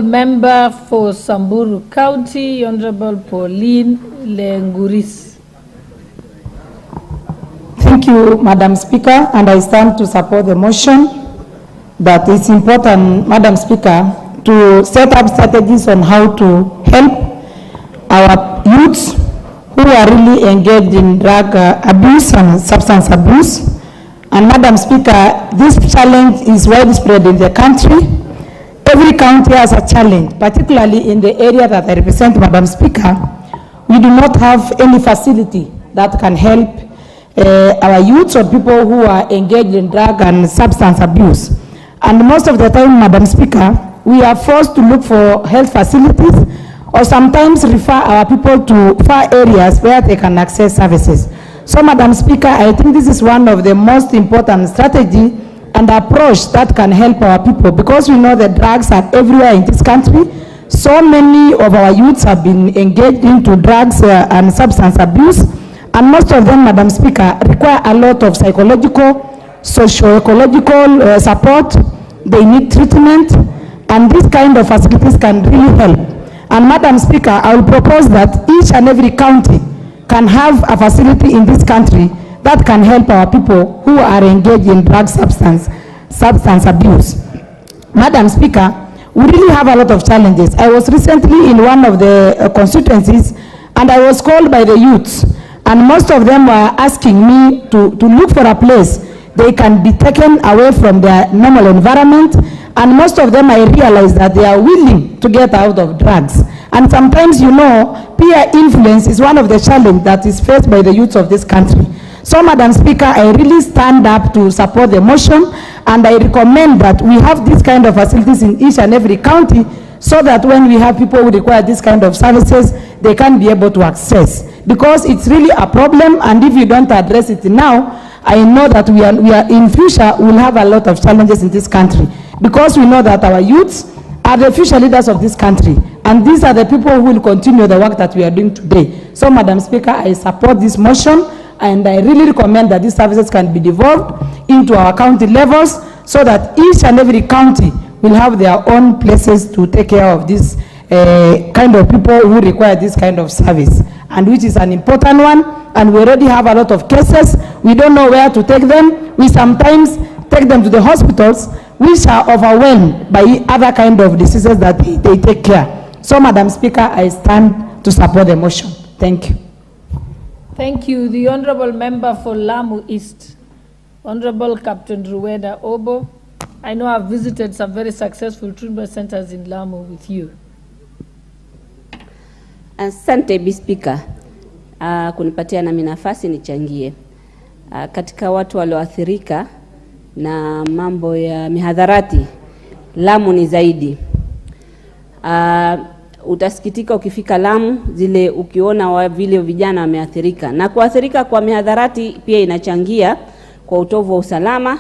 Member for Samburu County, Honorable Pauline Lenguris. Thank you, Madam Speaker, and I stand to support the motion that it's important, Madam Speaker, to set up strategies on how to help our youths who are really engaged in drug abuse and substance abuse. And Madam Speaker, this challenge is widespread in the country. Every county has a challenge, particularly in the area that I represent, Madam Speaker. We do not have any facility that can help our youths or people who are engaged in drug and substance abuse. And most of the time, Madam Speaker, we are forced to look for health facilities or sometimes refer our people to far areas where they can access services. So, Madam Speaker, I think this is one of the most important strategies and approach that can help our people, because we know that drugs are everywhere in this country. So many of our youths have been engaged into drugs and substance abuse, and most of them, Madam Speaker, require a lot of psychological, socio-ecological support. They need treatment, and these kind of facilities can really help. And Madam Speaker, I will propose that each and every county can have a facility in this country that can help our people who are engaged in drug substance abuse. Madam Speaker, we really have a lot of challenges. I was recently in one of the constituencies, and I was called by the youths, and most of them were asking me to look for a place they can be taken away from their normal environment, and most of them, I realized that they are willing to get out of drugs. And sometimes, you know, peer influence is one of the challenges that is faced by the youths of this country. So, Madam Speaker, I really stand up to support the motion, and I recommend that we have this kind of facilities in each and every county, so that when we have people who require this kind of services, they can be able to access. Because it's really a problem, and if you don't address it now, I know that we are in future will have a lot of challenges in this country, because we know that our youths are the future leaders of this country, and these are the people who will continue the work that we are doing today. So, Madam Speaker, I support this motion, and I really recommend that these services can be devolved into our county levels, so that each and every county will have their own places to take care of this kind of people who require this kind of service, and which is an important one. And we already have a lot of cases. We don't know where to take them. We sometimes take them to the hospitals, which are overwhelmed by other kind of diseases that they take care. So, Madam Speaker, I stand to support the motion. Thank you. Thank you. The Honorable Member for Lamu East, Honorable Captain Rueda Obo. I know I've visited some very successful treatment centers in Lamu with you. Asante Bi Speaker, kunipatia nami nafasi nichangie. Katika watu walioathirika na mambo ya mihadharati, Lamu ni zaidi. Utasikitika ukifika Lamu zile ukiona vile vijana wameathirika, na kuathirika kwa mihadharati pia inachangia kwa utovu wa usalama.